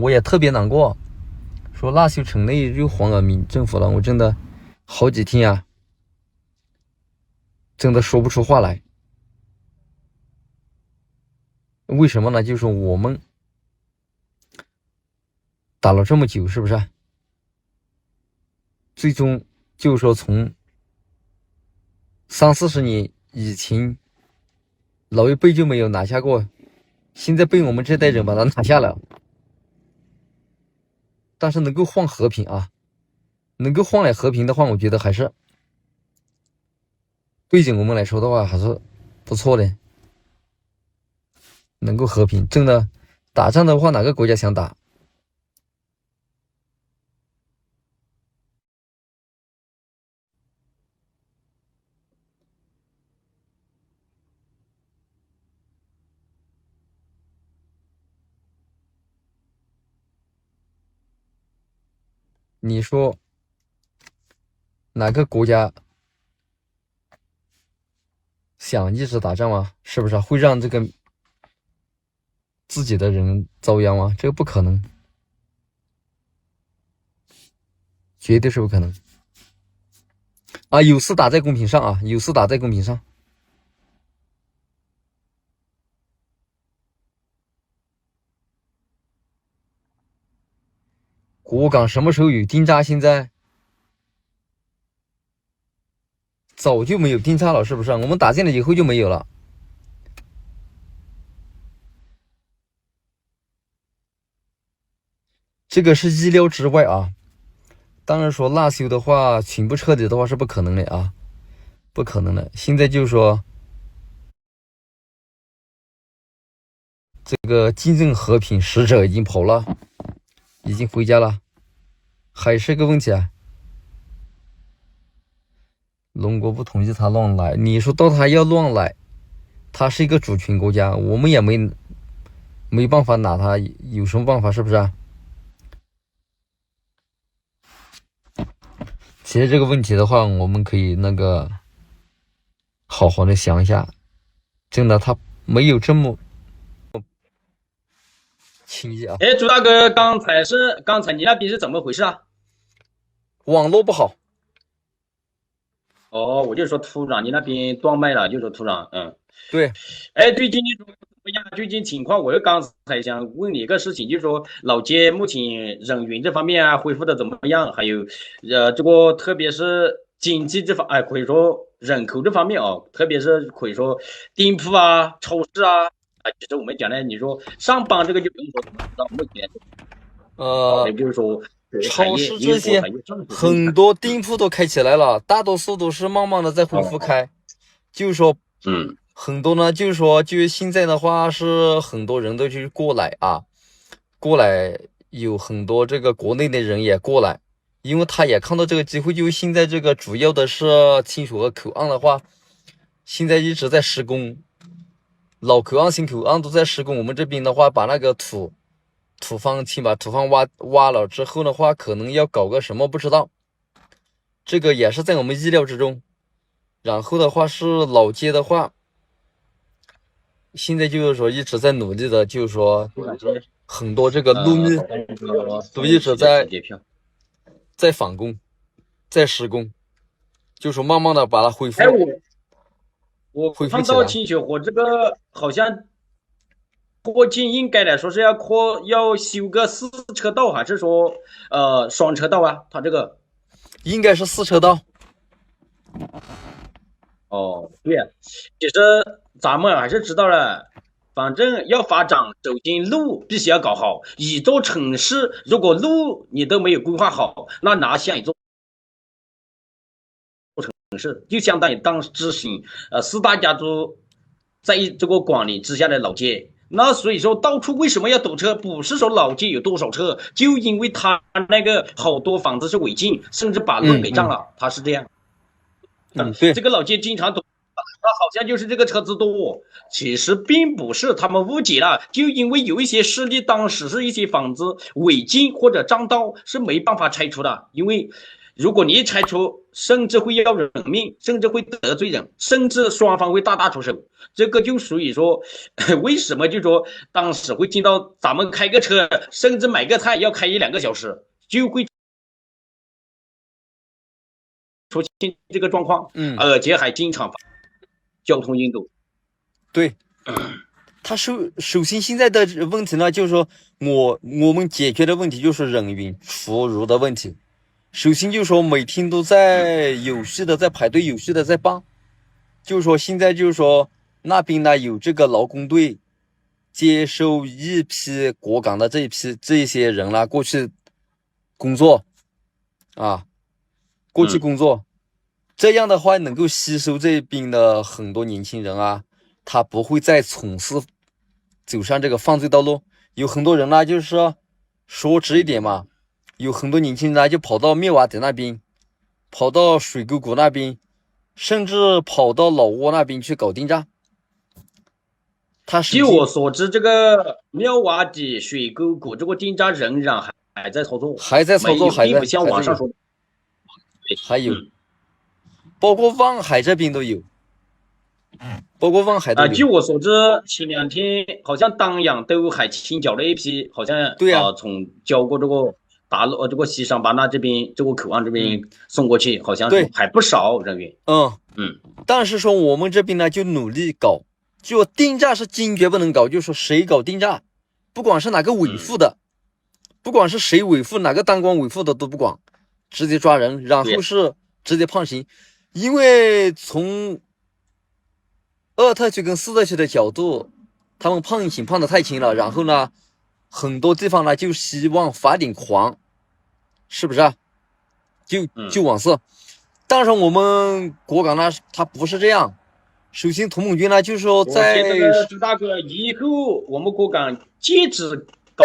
我也特别难过。说腊沅城内又黄了民政府了，我真的好几天啊，真的说不出话来。为什么呢？就是我们打了这么久，是不是？最终就是说从30-40年以前，老一辈就没有拿下过，现在被我们这代人把它拿下了。但是能够换和平啊，能够换来和平的话，我觉得还是对于我们来说的话还是不错的。能够和平，真的打仗的话，哪个国家想打？你说哪个国家想一直打仗吗？是不是会让这个自己的人遭殃吗？这个不可能，绝对是不可能啊！有事打在公屏上啊，有事打在公屏上。果敢什么时候有定价？现在早就没有定价了，是不是？我们打进来以后就没有了。这个是意料之外啊。当然说腊沅的话，全部彻底的话是不可能的啊，不可能的。现在就是说，这个真正和平使者已经跑了，已经回家了，还是个问题啊。龙国不同意他乱来，你说到他要乱来，他是一个主权国家，我们也没办法拿他，有什么办法？是不是啊？其实这个问题的话，我们可以好好的想一下，真的他没有这么轻易啊。哎，朱大哥，刚才你那边是怎么回事啊？网络不好。哦，我就说突然你那边断麦了，就说突然，对。哎，最近怎么样？最近情况，我刚才想问你一个事情，就是说老街目前人员这方面啊，恢复的怎么样？还有，这个特别是经济这方，哎，可以说人口这方面哦，特别是可以说店铺啊、超市啊，其实我们讲呢，你说上班这个就不用说，怎么知道目前好的，就是说超市这些很多店铺都开起来了，大多数都是慢慢的在恢复开，就是说，很多呢，就是说，就现在的话是很多人都去过来啊，过来有很多这个国内的人也过来，因为他也看到这个机会，就现在这个主要的是清水河口岸的话，现在一直在施工，老口岸新口岸都在施工，我们这边的话把那个土方先把土方挖了之后的话，可能要搞个什么不知道，这个也是在我们意料之中。然后的话是老街的话，现在就是说一直在努力的，就是说很多这个路面都一直在返工，在施工，就说慢慢的把它恢复。我看到清水河这个好像过境应该来说是要修个4车道，还是说双车道啊？它这个应该是4车道。哦，对啊，其实咱们还是知道了，反正要发展，首先路必须要搞好。一座城市如果路你都没有规划好，那哪像一座城市，就相当于当之前4大家族在这个管理之下的老街。那所以说到处为什么要堵车？不是说老街有多少车，就因为他那个好多房子是违建，甚至把路给占了，他是这样。对，这个老街经常堵，他好像就是这个车子多，其实并不是，他们误解了，就因为有一些势力，当时是一些房子违建或者占道是没办法拆除的，因为如果你拆除，甚至会要人命，甚至会得罪人，甚至双方会大打出手。这个就属于说，为什么就说当时会进到咱们开个车，甚至买个菜要开1-2个小时，就会出现这个状况。而且还经常交通拥堵。对。他首先现在的问题呢，就是说我们解决的问题就是人员出入的问题。首先就是说每天都在有序的在排队，有序的在办。就是说现在就是说那边呢有这个劳工队接收一批过岗的这一些人啦过去工作啊，过去工作。这样的话能够吸收这边的很多年轻人啊，他不会再走上这个犯罪道路。有很多人呢，就是说直一点嘛，有很多年轻人呢就跑到灭瓦底那边，跑到水沟谷那边，甚至跑到老挝那边去搞定诈。据我所知，这个妙瓦底、水沟谷这个定诈仍然还在操作，并不像网上说的。还有，包括望海这边都有。包括望海都有。据我所知，前2天好像当阳都还清剿了一批，好像对啊，从交过这个大陆这个西双版纳这边这个口岸这边送过去，好像还不少人员。但是说我们这边呢就努力搞，就定诈是坚决不能搞，就说谁搞定诈，不管是哪个伪富的，不管是谁伪富，哪个当官伪富的都不管，直接抓人，然后是直接判刑。因为从2特区跟4特区的角度，他们判刑判得太轻了，然后呢很多地方呢就希望罚点款，是不是啊？就往事。但是我们国港呢他不是这样。首先土盟军呢就是说在朱大哥，以后我们国港禁止搞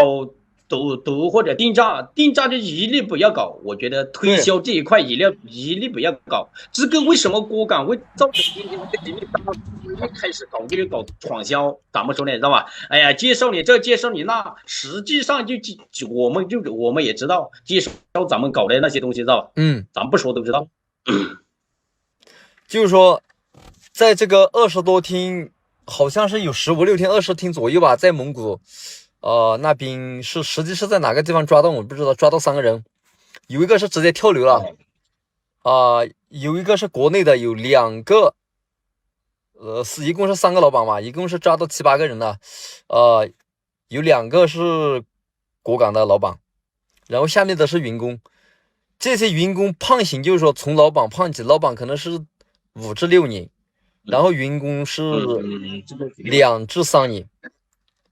赌或者定诈就一律不要搞。我觉得推销这一块一律不要搞。这个为什么国港会造成今天这里开始搞闯销？咱们说呢，知道吧？哎呀，介绍你这，介绍你那，实际上我们也知道，介绍咱们搞的那些东西，知道吧？咱不说都知道。就是说，在这个20多天，好像是有15、16天、20天左右吧，在蒙古。那边实际是在哪个地方抓到我不知道，抓到3个人，有一个是直接跳楼了，有一个是国内的，有2个，一共是3个老板嘛，一共是抓到7、8个人的，有2个是国港的老板，然后下面的是员工，这些员工判刑就是说从老板判起，老板可能是5至6年，然后员工是2至3年。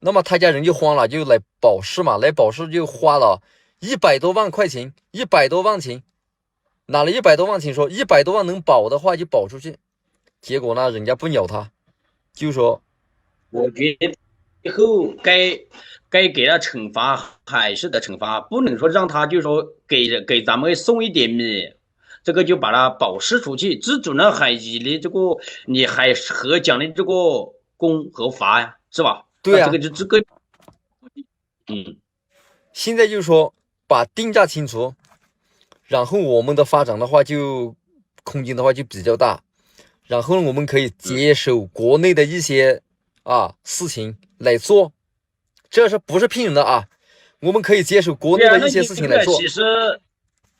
那么他家人就慌了，就来保释嘛，来保释就花了100多万块钱，100多万钱，拿了100多万钱，说100多万能保的话就保出去。结果呢，人家不鸟他，就说，我觉得以后该给他惩罚还是得惩罚，不能说让他就说给咱们送一点米，这个就把他保释出去，这种呢还以你这个你还合讲的这个公和罚呀，是吧？对啊，这个，现在就是说把定价清除，然后我们的发展的话就空间的话就比较大，然后我们可以接手国内的一些事情来做，这是不是骗人的啊？我们可以接手国内的一些事情来做。其实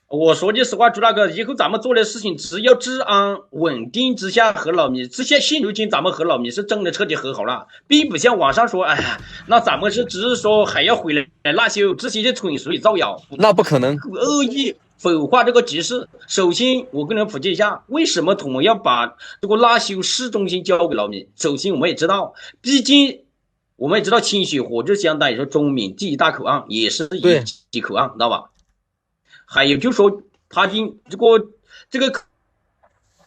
我说句实话，朱大哥，以后咱们做的事情，只要治安稳定之下和老米，现如今咱们和老米是真的彻底和好了，并不像网上说，哎呀，那咱们只是说还要回来拉修，这些纯属于造谣，那不可能，恶意否化这个局势。首先，我跟人普及一下，为什么土盟要把这个拉修市中心交给老米？首先，我们也知道，毕竟我们也知道清水河就相当于说中缅第1大口岸，也是一级口岸，知道吧？还有就是说，他这个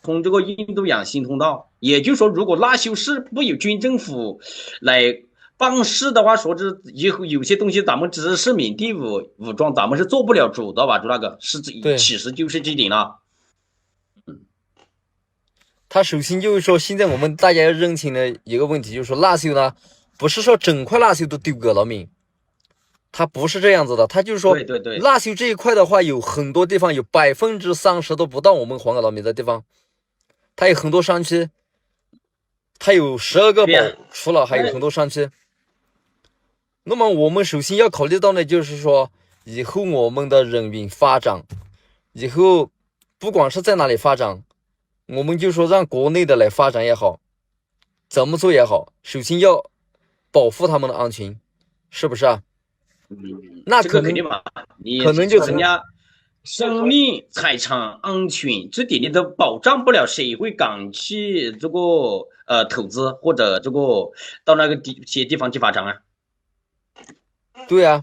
从这个印度洋新通道，也就是说，如果拉修市不由军政府来办事的话，说是以后有些东西咱们只是缅甸武装，咱们是做不了主的吧，朱大哥，其实就是这点了。他首先就是说，现在我们大家要认清的一个问题，就是说拉修呢，不是说整块拉修都丢给老缅，他不是这样子的，他就是说，对，腊溴这一块的话，有很多地方有30%都不到我们黄冈老米的地方，它有很多山区，它有12个堡，除了还有很多山区。那么我们首先要考虑到呢，就是说以后我们的人员发展，以后不管是在哪里发展，我们就说让国内的来发展也好，怎么做也好，首先要保护他们的安全，是不是啊？那这个肯定嘛，你人家生命财产安全这点你都保障不了，谁会敢去这个投资或者这个到那个些地方去发展啊？对啊，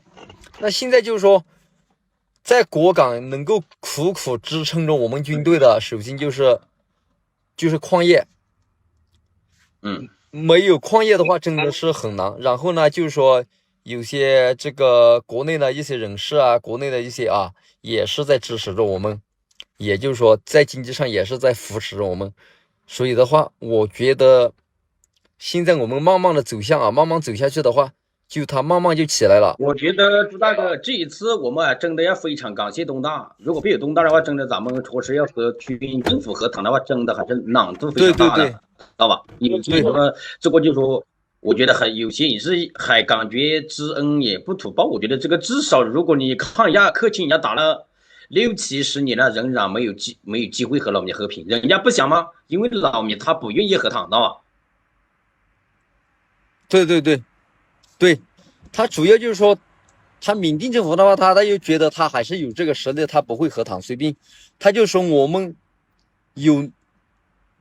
那现在就是说，在果敢能够苦苦支撑着我们军队的，首先就是矿业。没有矿业的话，真的是很难。然后呢，就是说有些这个国内的一些人士啊，国内的一些也是在支持着我们，也就是说在经济上也是在扶持着我们。所以的话，我觉得现在我们慢慢的走向慢慢走下去的话，它慢慢就起来了。我觉得朱大哥这一次我们真的要非常感谢东大，如果没有东大的话，真的咱们确实要和军政府和谈的话，真的还是难度非常大的，知道吧？有些什么这个就说，我觉得有些也是还感觉知恩也不图报。我觉得这个至少如果你看一下克勤人家打了60、70年了，仍然没有机会和老米和平，人家不想吗？因为老米他不愿意和谈，知道吧？对，他主要就是说，他缅甸政府的话，他又觉得他还是有这个实力，他不会和谈随便，他就说我们有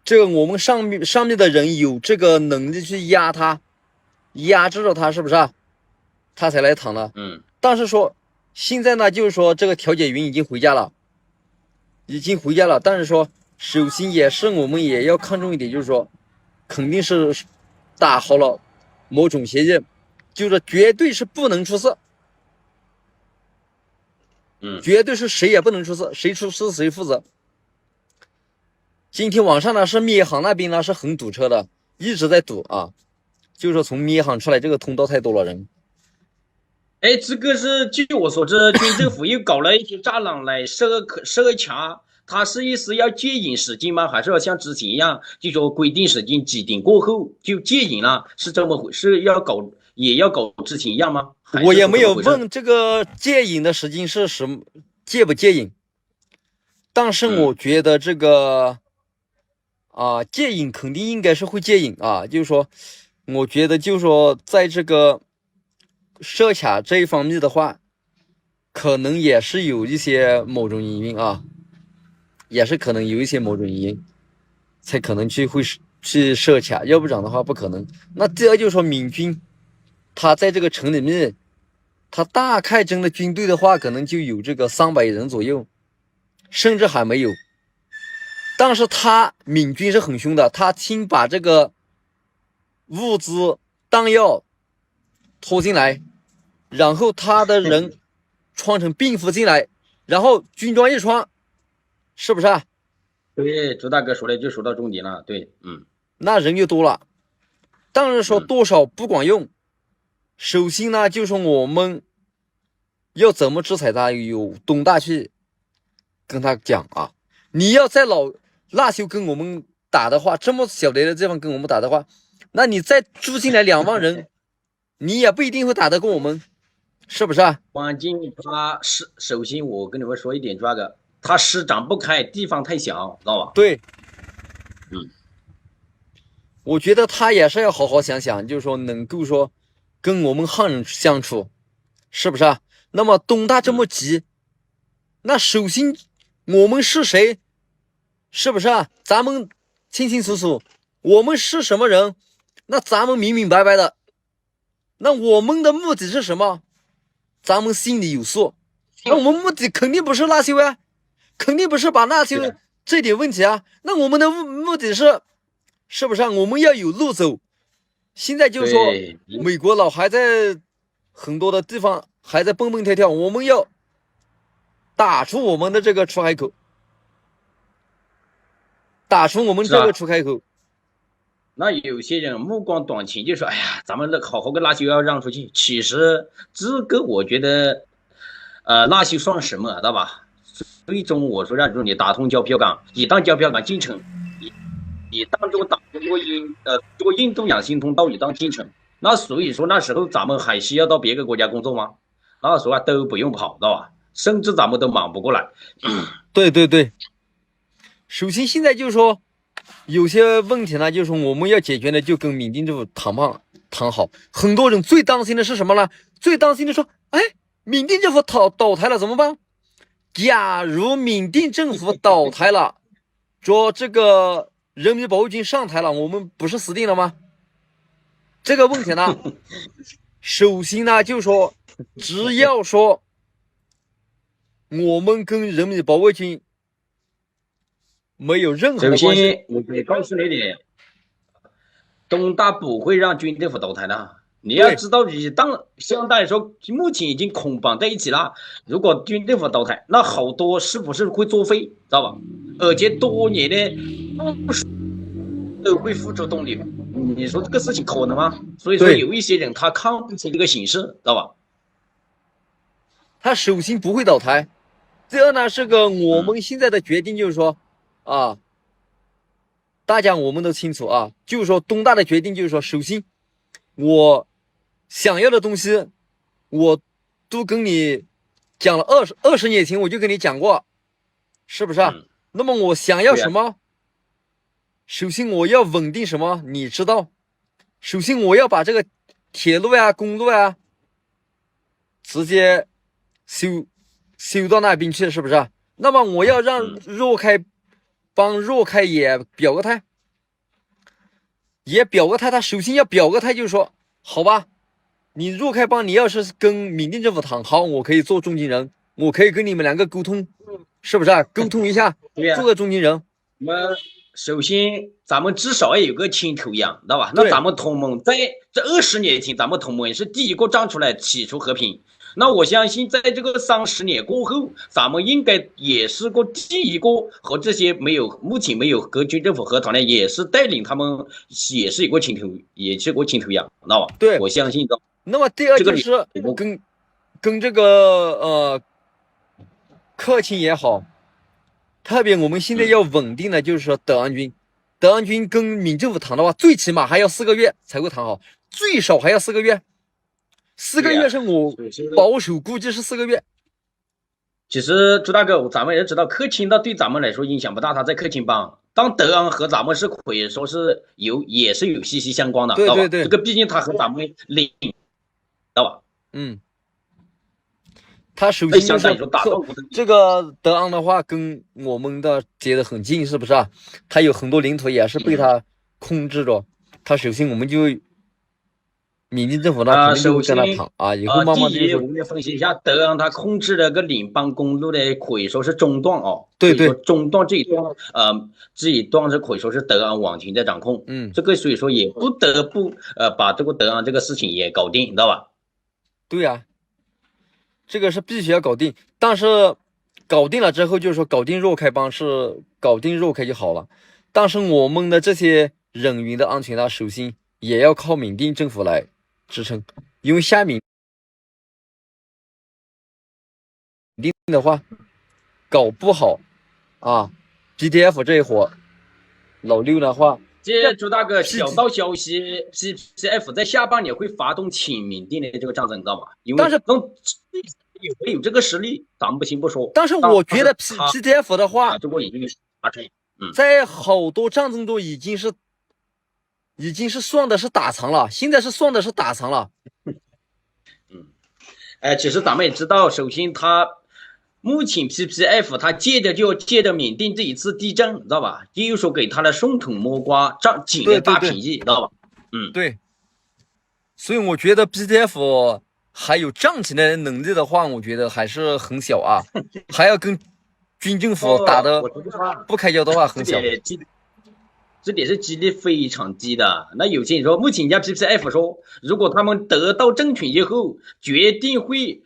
这个，我们上面的人有这个能力去压制着他，是不是啊？他才来谈了。但是说现在呢，就是说这个调解员已经回家了，但是说首先也是我们也要看重一点，就是说肯定是打好了某种协议。就是绝对是不能出事，绝对是谁也不能出事，谁出事谁负责。今天晚上呢，是灭航那边呢是很堵车的，一直在堵就是说从灭航出来这个通道太多了人。哎，这个是据我所知，军政府又搞了一些栅栏来设卡，他是意思要戒严时间吗？还是要像之前一样，就说规定时间几点过后就戒严了？是这么回事？也要搞之前一样吗？我也没有问这个戒严的时间是什么，戒不戒严。但是我觉得这个戒严肯定应该是会戒严就是说，我觉得就是说在这个设卡这一方面的话，可能也是有一些某种原因也是可能有一些某种原因，才可能会去设卡，要不然的话不可能。那第二就是说缅军。他在这个城里面，他大概征的军队的话，可能就有这个300人左右，甚至还没有。但是缅军是很凶的，他先把这个物资、弹药拖进来，然后他的人穿成便服进来，然后军装一穿，是不是啊？对，朱大哥说的就说到重点了。对，那人就多了，但是说多少不管用。首先呢，就说我们要怎么制裁他，有东大去跟他讲你要在腊溴跟我们打的话，这么小的地方跟我们打的话，那你再住进来2万人，你也不一定会打得过我们，是不是啊？关键首先我跟你们说一点，这个他施展不开，地方太小，知道吧？对，我觉得他也是要好好想想，就是说能够说。跟我们汉人相处，是不是啊？那么东大这么急，那首先我们是谁？是不是啊？咱们清清楚楚，我们是什么人？那咱们明明白白的。那我们的目的是什么？咱们心里有数。那我们目的肯定不是腊溴肯定不是把腊溴这点问题那我们的目的是不是我们要有路走？现在就是说，美国佬还在很多的地方还在蹦蹦跳跳，我们要打出我们的这个出海口，打出我们这个出海口。那有些人目光短浅，就说：“哎呀，咱们好好跟拉修要让出去。”其实这个我觉得，拉修算什么，知道吧？最终我说让你打通胶票港，一旦胶票港进城，一旦这个这个印度洋新通道一旦进城，那所以说那时候咱们还需要到别个国家工作吗？那时候都不用跑，知道吧？甚至咱们都忙不过来。对对对，首先现在就是说。有些问题呢，就是我们要解决的，就跟缅甸政府谈好。很多人最担心的是什么呢？最担心的说，哎，缅甸政府倒台了怎么办？假如缅甸政府倒台了，说这个人民保卫军上台了，我们不是死定了吗？这个问题呢，首先呢，就是说，只要说我们跟人民保卫军没有任何的关系。首先，我可以告诉你点，东大不会让军政府倒台的。你要知道，相当于说，目前已经捆绑在一起了。如果军政府倒台，那好多是不是会作废，知道吧？而且多年的都会付出动力。你说这个事情可能吗？所以说，有一些人他看不起这个形势，知道吧？他首先不会倒台，第二呢，是个我们现在的决定就是说。大家我们都清楚啊，就是说东大的决定就是说，首先我想要的东西，我都跟你讲了20年前我就跟你讲过，是不是啊？那么我想要什么？首先我要稳定什么？你知道，首先我要把这个铁路啊、公路啊，直接修到那边去，是不是啊？那么我要让若开。帮若开也表个态，他首先要表个态，就是说，好吧，你若开帮，你要是跟缅甸政府谈好，我可以做中间人，我可以跟你们两个沟通，是不是啊？沟通一下，做个中间人。那首先，咱们至少要有个亲头羊，知道吧？那咱们同盟在这20年前，咱们同盟也是第一个站出来起出和平。那我相信，在这个30年过后，咱们应该也是个第一个和这些目前没有和军政府和谈的，也是带领他们，也是一个也是个亲头羊，知道吧？对，我相信的。那么第二就是跟这个克钦也好，特别我们现在要稳定的就是说德安军跟缅政府谈的话，最起码还要4个月才会谈好，最少还要4个月。4个月是我保守估计是4个月。其实朱大哥，咱们也知道克钦的对咱们来说影响不大，他在克钦帮，当德安和咱们是可以说是也是有息息相关的，对对对，这个毕竟他和咱们领，知道吧？他首先就是这个德安的话跟我们的接得很近，是不是啊？他有很多领土也是被他控制着，他首先我们就。缅甸政府呢，肯定就会跟他谈啊，以后慢慢第一，我们要分析一下德安他控制了个联邦公路的，可以说是中段哦。对对，中段这一段是可以说是德安网群在掌控。这个所以说也不得不把这个德安这个事情也搞定，知道吧？对呀，这个是必须要搞定，但是搞定了之后，就是说搞定若开帮是搞定若开就好了，但是我们的这些人员的安全呢，首先也要靠缅甸政府来。支撑，因为下缅甸的话搞不好啊 ，PDF 这一伙老六的话，这朱大哥小道消息 ，PPF 在下半年会发动亲缅甸的这个战争，知道吗？但是有这个实力，咱们不行不说。但是我觉得 PDF 的话，这个已经达成，在好多战争中已经是算的是打残了，现在是算的是打残了。其实咱们也知道，首先他目前 PPF 他借着缅甸这一次地震，知道吧？又说给他的顺藤摸瓜，捡了大便宜，知道吧？对。所以我觉得 PDF 还有站起来的能力的话，我觉得还是很小啊，还要跟军政府打的不开交的话，很小。这点是几率非常低的。那有些人说，目前人家 PPF 说，如果他们得到政权以后，决定会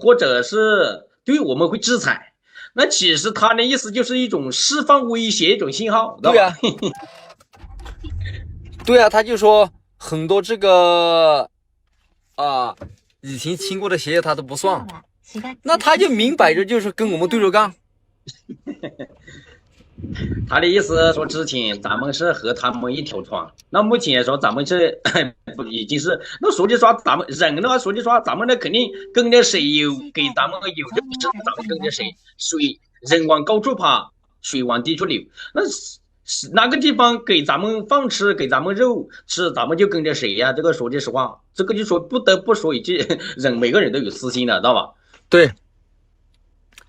或者是对我们会制裁。那其实他的意思就是一种释放威胁一种信号，对啊。对啊，他就说很多这个以前签过的协议他都不算，那他就明摆着就是跟我们对着干。他的意思说，之前咱们是和他们一条船，那目前说咱们是已经是，那说句实话，咱们人的话，说句实话，咱们那肯定跟着谁有给咱们有这个事，咱们跟着谁，水人往高处爬，水往低处流，那是哪个地方给咱们饭吃，给咱们肉吃，咱们就跟着谁呀？这个说句实话，这个就说不得不说一句，每个人都有私心的，知道吧？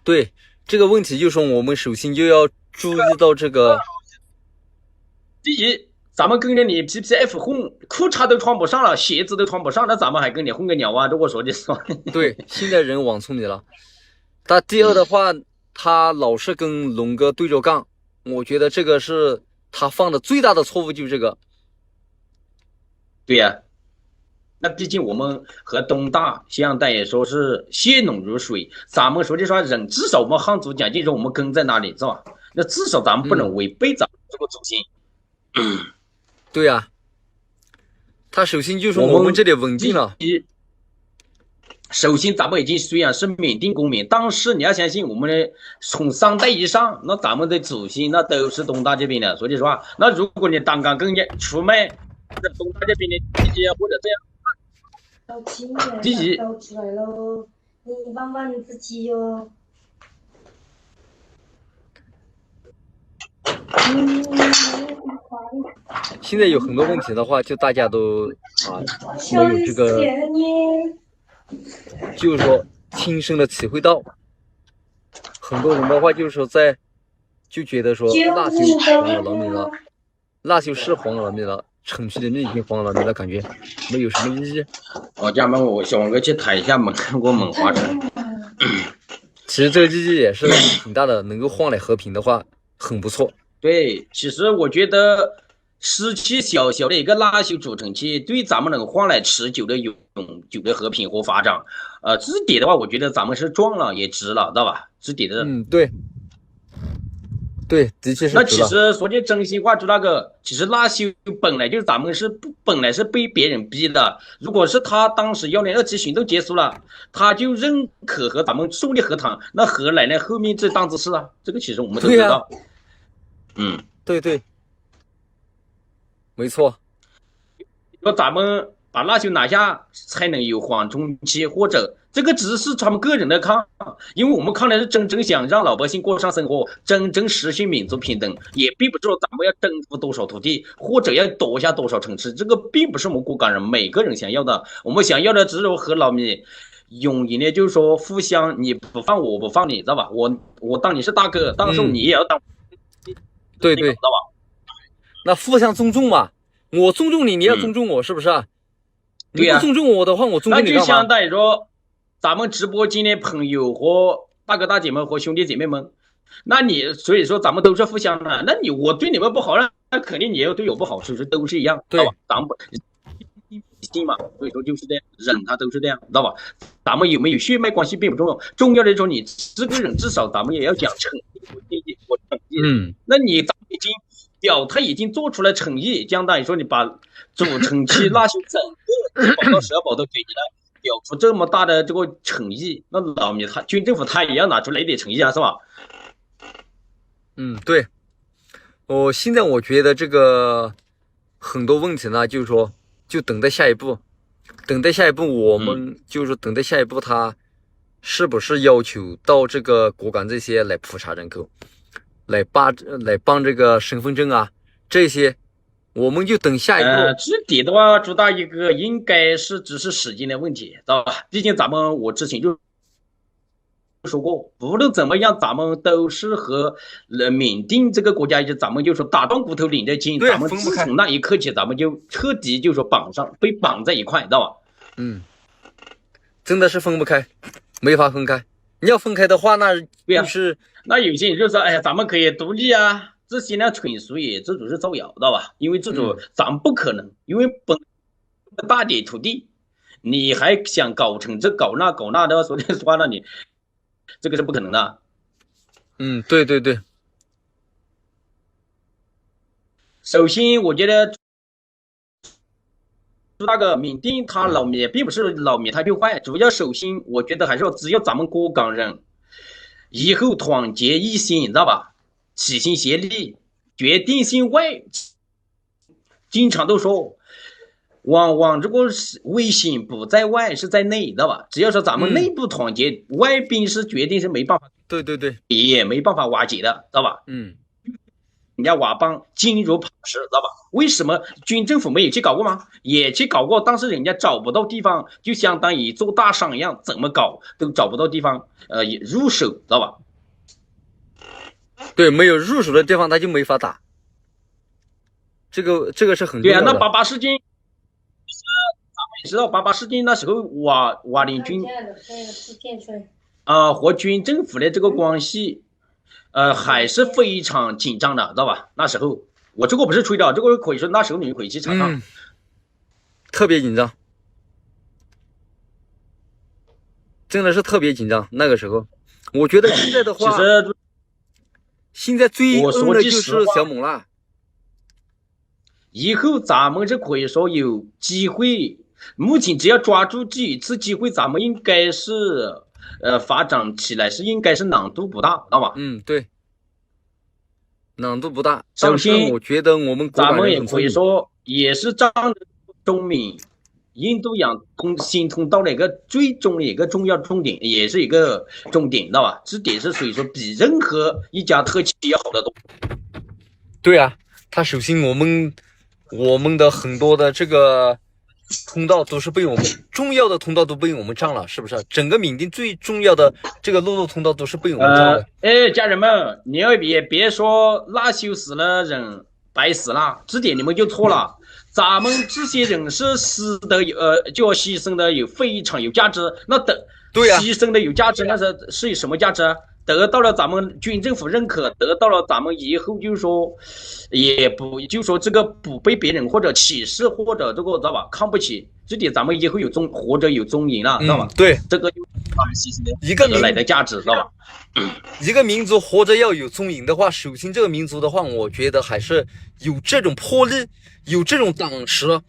对，这个问题就是说我们首先就要注意到这个。第一，咱们跟着你 PPF 混，裤衩都穿不上了，鞋子都穿不上，那咱们还跟你混个鸟啊？这我说的是。对，现在人往聪明了。但第二的话，他老是跟龙哥对着干，我觉得这个是他犯的最大的错误，就是这个。对呀，那毕竟我们和东大相当于说是血浓如水，咱们说句实话，人至少我们汉族讲究说我们根在哪里，是吧？那至少咱们不能违背咱们这个祖先。对呀，他首先就说我们这里稳定了。首先，咱们已经虽然是缅甸公民，但是你要相信，我们的从3代以上，那咱们的祖先那都是东大这边的。说句实话，那如果你单干跟人家出卖东大这边的弟弟或者这样，弟弟都出来喽，你问问自己哟。现在有很多问题的话，就大家都没有这个，就是说亲身的体会到。很多人的话就是说就觉得说那就黄了老米了，那就是黄了老米了，陈皮里面已经黄了老米了，感觉没有什么意义。家们，我小王哥去抬一下过猛花城。其实这个意义也是挺大的，能够换来和平的话，很不错。对，其实我觉得失去小小的一个拉修组成器，对咱们能换来持久的永久的和平和发展，这点的话，我觉得咱们是赚了也值了，知道吧？这点的，对，的确是。那其实说句真心话，就那个，其实拉修本来就是咱们本来是被别人逼的。如果是他当时102期行动结束了，他就认可和咱们顺利和谈，那何来呢？后面这档子事啊，这个其实我们都知道。对，没错。说咱们把拉修拿下，才能有缓冲期，或者这个只是他们个人的看，因为我们看来是真正想让老百姓过上生活，真正实现民族平等，也并不是说咱们要征服多少土地，或者要夺下多少城市，这个并不是我们果敢人每个人想要的。我们想要的只有和老米永远的，就是说互相，你不放我，我不放你，知道吧？我当你是大哥，但是你也要当。对，知道吧？那互相尊重嘛，我尊重你，你要尊重我，是不是啊？你不尊重我的话，我尊重你干嘛？那就相当于说，咱们直播间的朋友和大哥大姐们和兄弟姐妹们，那你所以说咱们都是互相的。那我对你们不好，那肯定你也要对我不好，所以说都是一样，知道吧？咱们心嘛，所以说就是这样，人他都是这样，知道吧？咱们有没有血脉关系并不重要，重要的说你这个人至少咱们也要讲诚意，我诚意。那你咱们已经表态，已经做出了诚意，相当于说你把组成器拉修整个保到12宝都给你了，表出这么大的这个诚意，那老米他军政府他也要拿出来一点诚意啊，是吧？对。现在我觉得这个很多问题呢，就是说就等待下一步，我们就是等待下一步他是不是要求到这个果敢这些来普查人口，来办这个身份证啊，这些我们就等下一步。这点的话，主打一个应该是只是时间的问题，知道吧？毕竟我之前就说过，无论怎么样，咱们都是和缅甸这个国家，咱们就说打断骨头领着筋，咱们自从那一刻起，咱们就彻底就说被绑在一块，知道吧？真的是分不开，没法分开。你要分开的话，那就是那有些人就说，哎呀，咱们可以独立啊，这些呢纯属这种是造谣，知道吧？因为这种咱不可能，因为本大点土地，你还想搞成这搞那的，说句实话，那你这个是不可能的。对。首先，我觉得那个缅甸他老缅并不是老缅他就坏，主要首先我觉得还是要只要咱们各港人以后团结一心，知道吧？齐心协力，决定性外，经常都说。往往这个危险不在外是在内，知道吧？只要是咱们内部团结，外边是决定是没办法，对对对，也没办法瓦解的，知道吧？人家佤邦坚如磐石，知道吧？为什么军政府没有去搞过吗？也去搞过，但是人家找不到地方，就相当于做大商一样，怎么搞都找不到地方，入手，知道吧？对，没有入手的地方他就没法打，这个是很重要的。对啊，那88事件。知道88事件那时候瓦林军和军政府的这个关系，还是非常紧张的，知道吧？那时候我这个不是吹的，这个可以说那时候你可以去查看，特别紧张，真的是特别紧张。那个时候，我觉得现在的话，其实现在最恶的就是小猛辣。以后咱们这可以说有机会。目前只要抓住这一次机会，咱们应该是发展起来应该是难度不大，知道吧？对，难度不大。首先，我觉得我们咱们也可以说也是仗着中缅印度洋新通道的一个最终的一个重要重点，也是一个重点，知道吧？这点是所以说比任何一家特区要好得多。对啊，它首先我们的很多的这个。通道都是被我们重要的通道都被我们占了，是不是？整个缅甸最重要的这个陆路通道都是被我们占了。家人们，你要别说那修死了人白死了，这点你们就错了。咱们这些人是死的就要牺牲的非常有价值。那对呀，牺牲的有价值，那是有什么价值？得到了咱们军政府认可，得到了咱们以后就是说，也不就说这个不被别人或者歧视或者这个知道吧看不起，这点咱们以后活着有尊严了，知道吧？对，这个就牺牲一个来的价值，知道吧？一个民族活着要有尊严的话，首先这个民族的话，我觉得还是有这种魄力，有这种胆识，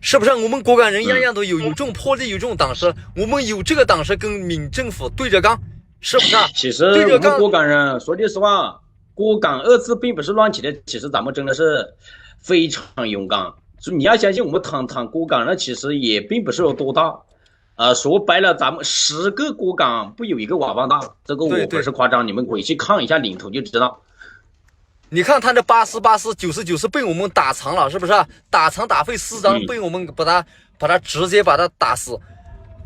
是不是？我们果敢人样样都有这种魄力，有这种胆识，我们有这个胆识跟缅政府对着干。是不是？其实我们果敢人说句实话，果敢二字并不是乱起的，其实咱们真的是非常勇敢。你要相信我们堂果敢人，其实也并不是有多大。说白了，咱们10个果敢不有一个佤邦大，这个我不是夸张，你们回去看一下领头就知道。你看他这84、90被我们打残了，是不是？打残打废4张，被我们把他直接把他打死，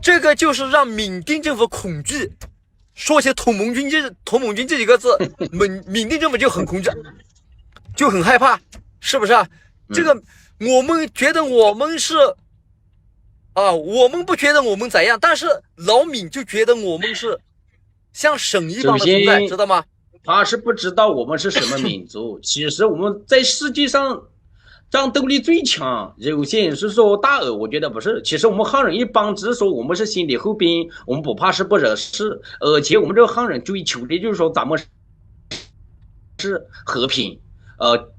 这个就是让缅甸政府恐惧。说起同盟军这几个字，缅甸政府就很恐惧，就很害怕，是不是？这个我们觉得我们是我们不觉得我们怎样，但是老缅就觉得我们是像神一般的存在，知道吗？他是不知道我们是什么民族。其实我们在世界上战斗力最强，有些人是说大俄，我觉得不是。其实我们汉人一般只是说我们是心里后边，我们不怕事不惹事，而且我们这个汉人追求的就是说咱们是和平，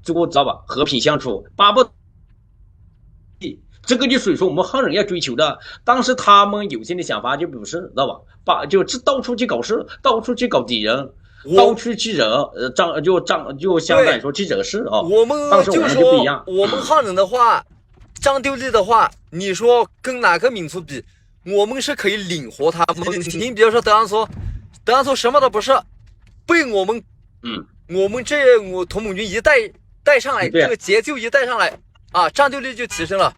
这个知道吧？和平相处，巴不这个就属于说我们汉人要追求的。但是他们有些的想法就不是，知道吧？就到处去搞事，到处去搞敌人。到处去惹，就相当于说去惹事啊。但是我们就不一样。我们汉人的话，战斗力的话，你说跟哪个民族比，我们是可以领活他们。你比如说德安索什么都不是，被我们我同盟军一带上来，这个节奏一带上来战斗力就提升了。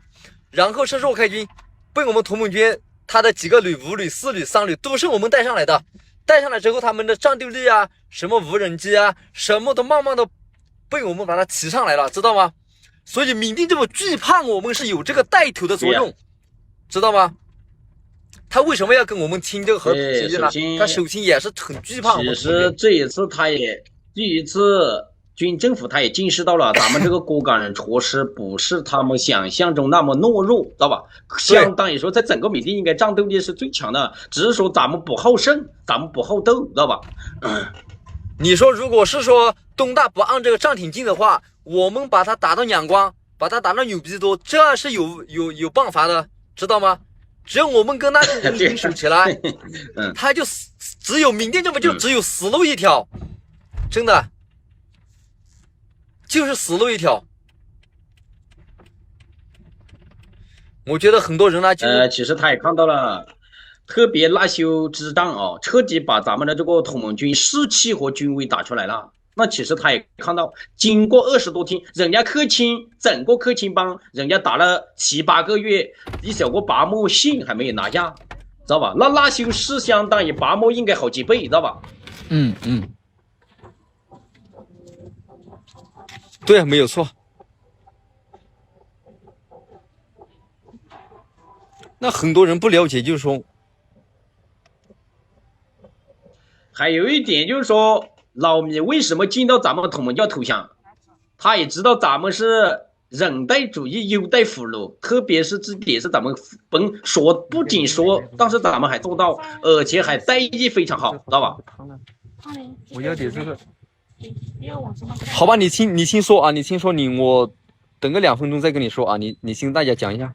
然后是若开军，被我们同盟军他的几个旅、5旅、4旅、3旅都是我们带上来的。带上来之后，他们的战斗力什么无人机什么都慢慢的被我们把它提上来了，知道吗？所以缅甸政府惧怕我们是有这个带头的作用，知道吗？他为什么要跟我们签这个和平协议呢？他首先也是很惧怕我们。其实这一次军政府他也见识到了咱们这个果敢人确实不是他们想象中那么懦弱，知道吧？相当于说在整个缅甸应该战斗力是最强的，只是说咱们不好胜，咱们不好斗，知道吧？你说如果是说东大不按这个暂停键的话，我们把他打到仰光，把他打得牛逼多，这是有办法的，知道吗？只要我们跟那个人联手起来，他就只有缅甸政府就只有死路一条，真的就是死路一条。我觉得很多人呢，其实他也看到了，特别辣修之战啊，彻底把咱们的这个同盟军士气和军威打出来了。那其实他也看到，经过20多天，人家克钦整个克钦邦，人家打了7、8个月，一小个拔莫信还没有拿下，知道吧？那辣修是相当于拔莫应该好几倍，知道吧？对，没有错。那很多人不了解，就是说，还有一点就是说，老米为什么进到咱们同盟要投降？他也知道咱们是人道主义优待俘虏，特别是这点是咱们不仅说，但是咱们还做到，而且还待遇非常好，知道吧？我要点这个。好吧，你听说啊，我等个2分钟再跟你说啊，你先大家讲一下。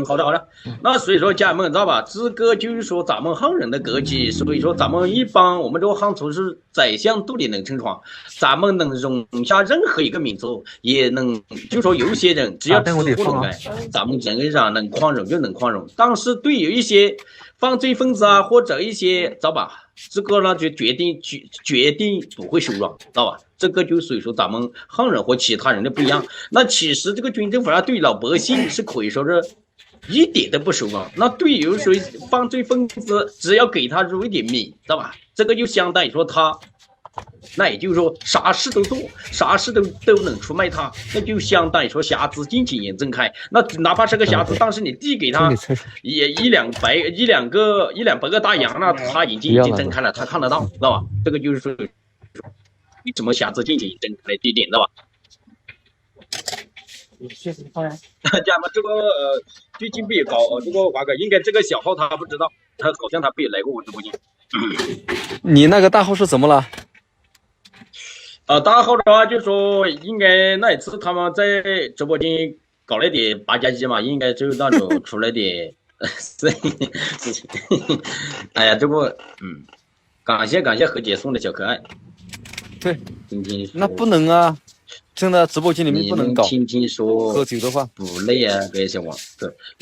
好的。那所以说，家人们知道吧？这个就是说咱们汉人的格局。所以说，咱们一般我们这个汉族是宰相肚里能撑船，咱们能容下任何一个民族，也能就说有些人只要吃不能改，咱们人上能宽容就能宽容。但是对有一些犯罪分子啊，或者一些知道吧？这个呢就决定不会手软，知道吧？这个就所以说咱们汉人和其他人的不一样。那其实这个军政府啊，对老百姓是可以说是一点都不手软。那对于谁犯罪分子，只要给他入一点米，知道吧？这个就相当于说他，那也就是说啥事都做，啥事都能出卖他，那就相当于说瞎子进去眼睁开。那哪怕是个瞎子，但是你递给他也一两百个大洋了，他已经睁开了，他看得到，知道吧？这个就是说为什么瞎子进去眼睁开的地点，知道吧？家们这个最近不也搞这个华哥，应该这个小号他不知道，他好像他不也来过我直播间。你那个大号是怎么了？大号的话就说应该那一次他们在直播间搞了点八加1嘛，应该就那种出了点事情。哎呀，这个感谢何姐送的小可爱。对，那不能啊。真的，直播间里面不能搞。听说喝酒的话不累啊，这些网。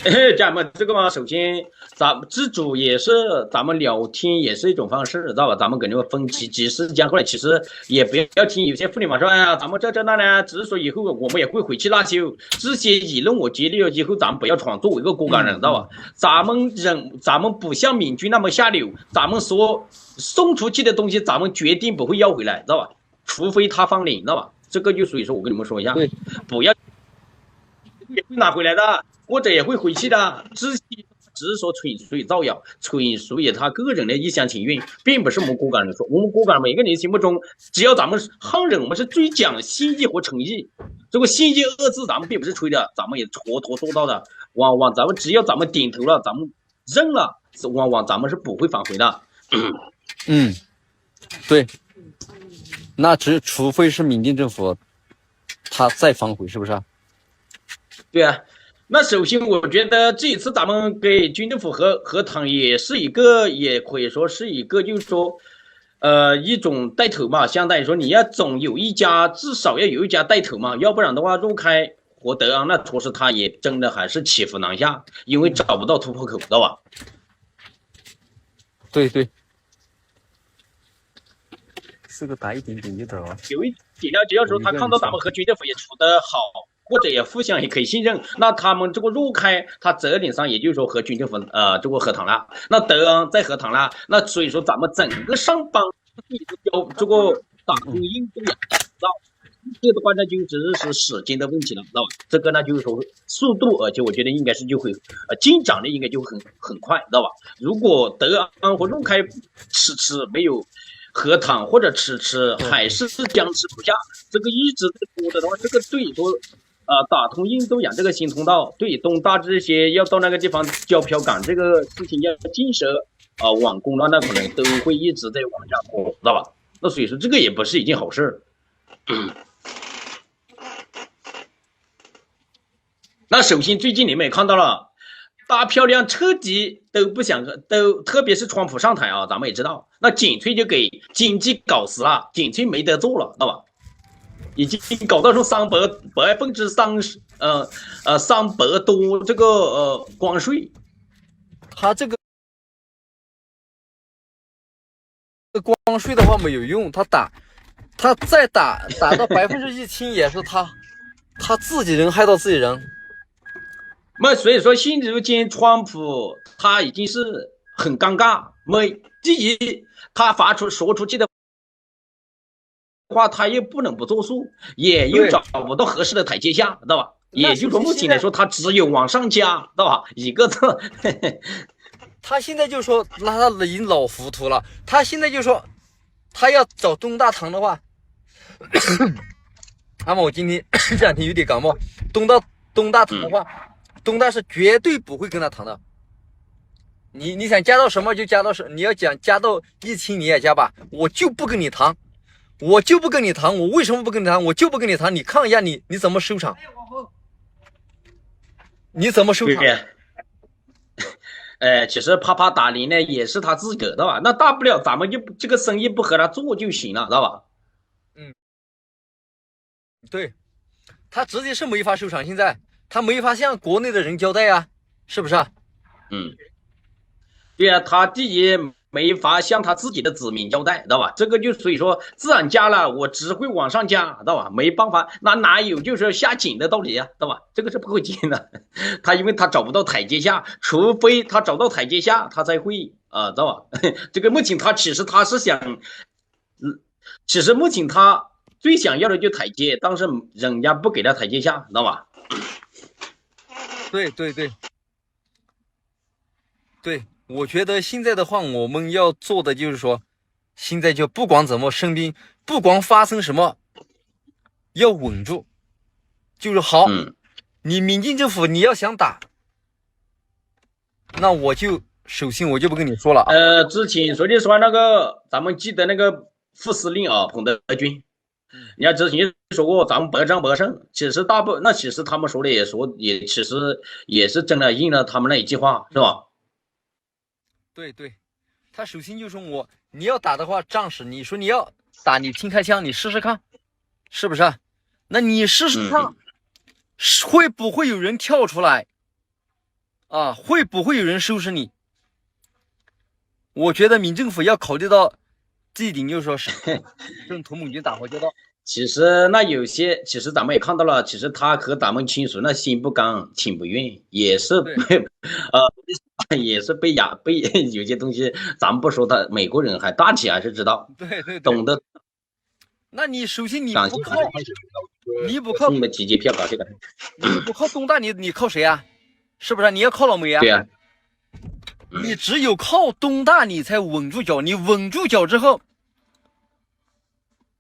对，家人们，这个嘛，首先咱们自主也是咱们聊天也是一种方式，知道吧？咱们肯定会分几时间过来，其实也不要听有些妇女嘛说，哎呀，咱们这那呢，只是说以后我们也会回去拉修，这些议论我竭力以后咱们不要闯，作为一个果敢人，知道吧？咱们不像闽军那么下流，咱们说送出去的东西，咱们决定不会要回来，知道吧？除非他放领，知道吧？这个就所以说我跟你们说一下，不要也会拿回来的，或者也会回去的，只是说纯属造谣，纯属于他个人的一厢情愿，并不是我们果敢人说。我们果敢每个人心目中，只要咱们汉人，我们是最讲心意和诚意。这个心意2字，咱们并不是吹的，咱们也妥做到的。往咱们只要咱们点头了，咱们认了，往咱们是不会返回的。对。那除非是缅甸政府，他再反悔，是不是啊？对啊，那首先我觉得这一次咱们给军政府和谈也是一个，也可以说是一个，就是说，一种带头嘛，相当于说你要总有一家，至少要有一家带头嘛，要不然的话，陆开和德昂那措施他也真的还是骑虎难下，因为找不到突破口，知道吧？对。这个打一点点就得了。有一点呢，只要说他看到咱们和军政府也处得好，或者也互相也可以信任，那他们这个陆开，他责任上也就是说和军政府这个和谈了，那德昂在和谈了，那所以说咱们整个上邦这个打通印度洋，知道这个的话那就只是时间的问题了，知道吧？这个呢就是说速度，而且我觉得应该是就会进展的应该就很快，知道吧？如果德昂和陆开迟没有和谈或者迟还是僵持不下，这个一直在拖着的话，这个对说打通印度洋这个新通道，对东大这些要到那个地方交票港这个事情要建设完工了，那可能都会一直在往下拖，知道吧？那所以说这个也不是一件好事。那首先最近你们也看到了，大漂亮彻底都不想都，特别是川普上台啊，咱们也知道，那紧催就给经济搞死了，紧催没得做了，知道吧？已经搞到说300%，300多这个关税，他这个关税的话没有用，他再打到1000%也是他自己人害到自己人。那所以说现如今川普他已经是很尴尬，第一他说出去的话，他又不能不作数，也又找不到合适的台阶下，知道吧？也就是说目前来说，他只有往上加，知道吧？一个字。他现在就说，那他已经老糊涂了。他现在就说，他要找东大堂的话，那么我今天这两天有点感冒。东大堂的话，东大是绝对不会跟他谈的。你想加到什么就加到什么，你要讲加到1000你也加吧，我就不跟你谈，我就不跟你谈。我为什么不跟你谈？我就不跟你谈。你看一下你怎么收场？你怎么收场？其实啪打铃呢也是他自个的吧？那大不了咱们就这个生意不和他做就行了，知道吧？对，他直接是没法收场，现在他没法向国内的人交代啊，是不是啊？对啊，他第一没法向他自己的子民交代，知道吧？这个就所以说自然加了，我只会往上加，知道吧？没办法，那哪有就是下井的道理啊，知道吧？这个是不会进的。他因为他找不到台阶下，除非他找到台阶下，他才会知道吧？这个目前他其实他是想，其实目前他最想要的就台阶，但是人家不给他台阶下，知道吧？对，我觉得现在的话，我们要做的就是说，现在就不管怎么生病，不管发生什么，要稳住，就是好。你民进政府你要想打，那首先我就不跟你说了。之前说的说那个，咱们记得那个副司令啊，彭德军。人家之前说过，咱们百战百胜。其实其实他们说的其实也是真的应了他们那一句话，是吧？对，他首先就说你要打的话，战士，你说你要打，你先开枪，你试试看，是不是？那你试试看，会不会有人跳出来啊？会不会有人收拾你？我觉得民政府要考虑到这一点，就是说是跟同盟军打好交道。其实那有些，其实咱们也看到了，其实他和咱们亲属那心不甘情不愿，也是也是被有些东西，咱们不说他，美国人还大体还是知道，对，懂得。那你首先你不靠你们几机票搞这个，你不靠东大，你靠谁啊？是不是？你要靠老美啊？对啊。你只有靠东大，你才稳住脚。你稳住脚之后，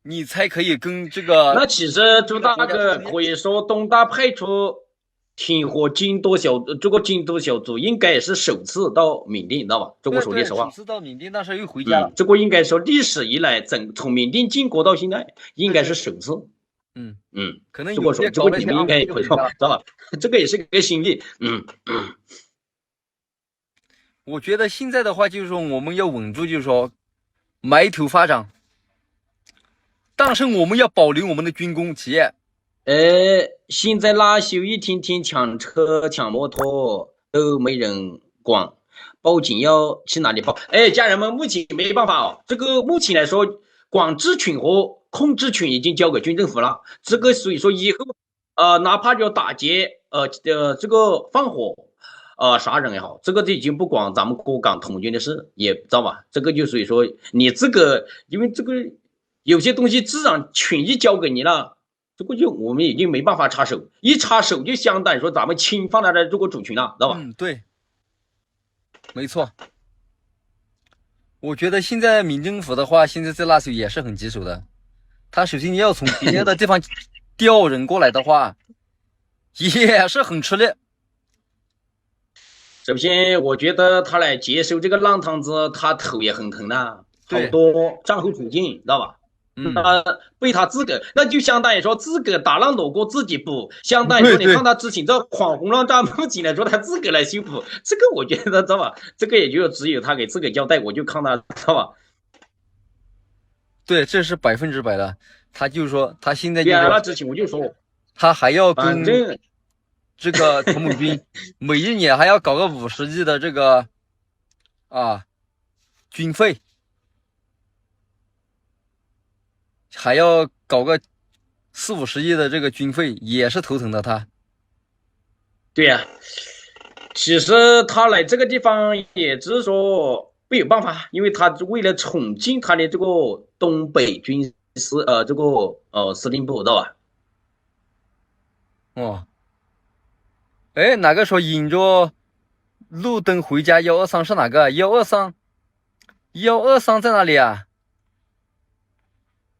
你才可以跟这个。那其实朱大哥可以说，东大派出天火监督小组应该也是首次到缅甸，知道吧？这个说的实话。首次到缅甸，但是又回家了。这个应该说历史以来，从缅甸建国到现在，应该是首次。可能这个说，这个你们应该可以说，知道吧？这个也是个新例。我觉得现在的话，就是说我们要稳住，就是说埋头发展，但是我们要保留我们的军工企业。现在拉修一天天抢车抢摩托都没人管，报警要去哪里报？家人们，目前没办法哦。这个目前来说，管制群和控制群已经交给军政府了。这个所以说以后哪怕叫打劫这个放火杀人也好，这个就已经不管咱们国港统军的事，也知道吧？这个就所以说你这个，因为这个有些东西自然权益交给你了。这个就我们已经没办法插手，一插手就相当于说咱们侵犯了的这个主权了，知道吧？对，没错。我觉得现在民政府的话，现在在那时候也是很棘手的。他首先要从别的地方调人过来的话，也是很吃力。首先，我觉得他来接收这个烂摊子，他头也很疼的，好多账户处境，知道吧？那被他自个，那就相当于说自个打烂锣锅自己补，相当于说你看他之前这狂轰乱炸，目前来说他自个来修补，这个我觉得知道吧？这个也就只有他给自个交代，我就看他知道吧？对，这是100%的。他就是说，他现在就是那之前我就说，他还要跟正这个童某兵每一年还要搞个50亿的这个军费，还要搞个40-50亿的这个军费，也是头疼的他。对呀、其实他来这个地方也只是说没有办法，因为他为了重庆他的这个东北军事这个司令部，知道吧？哦，哎，哪个说引着路灯回家123是哪个？123在哪里啊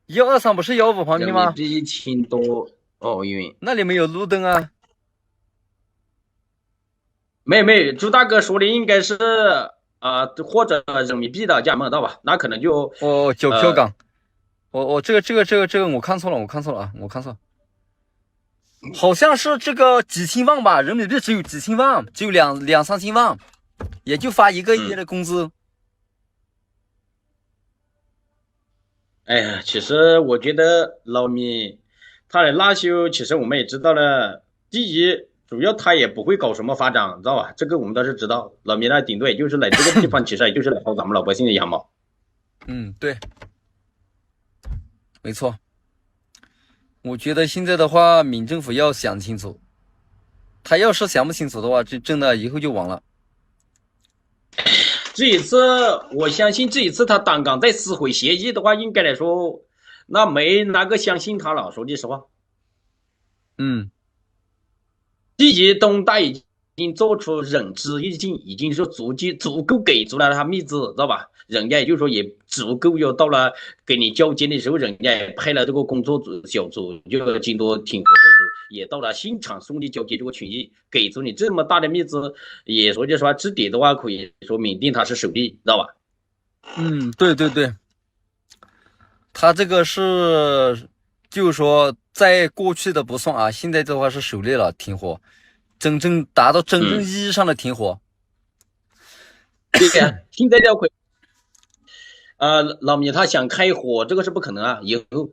？123不是125旁边吗？比青多奥运那里没有路灯啊。没，朱大哥说的应该是或者人民币的价码，知道吧？那可能就九票港。这个我看错了，我看错了，好像是这个几千万吧，人民币只有几千万，只有两三千万，也就发1个亿的工资。哎呀，其实我觉得老米他的拉修，其实我们也知道了，第一。主要他也不会搞什么发展，知道吧？这个我们倒是知道。老米呢，顶多也就是来这个地方，其实也就是来薅咱们老百姓的羊毛。对，没错。我觉得现在的话，闽政府要想清楚，他要是想不清楚的话，这真的以后就完了。这一次，我相信这一次他单刚再撕毁协议的话，应该来说，那没哪个相信他了。说句实话，第一，东大已经做出仁至义尽，已经是足够给出来了他面子，知道吧？人家也就是说也足够要到了给你交接的时候，人家也派了这个工作组小组，就经过挺合小组，也到了现场送你交接这个权益，给出你这么大的面子，也说句实话，这点的话可以说缅甸他是首例，知道吧？对，他这个是就是说在过去的不算啊，现在的话是狩猎了停火，真正达到真正意义上的停火。对呀，现在要回老米他想开火，这个是不可能啊，以后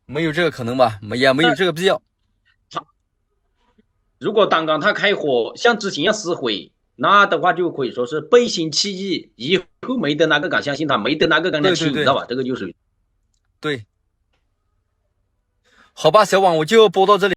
没有这个可能吧，也没有这个必要。如果单刚他开火，像之前要撕毁，那的话就可以说是背信弃义，以后没得哪个敢相信他，没得哪个敢来听，你知道吧？这个就是对。好吧，小王，我就播到这里。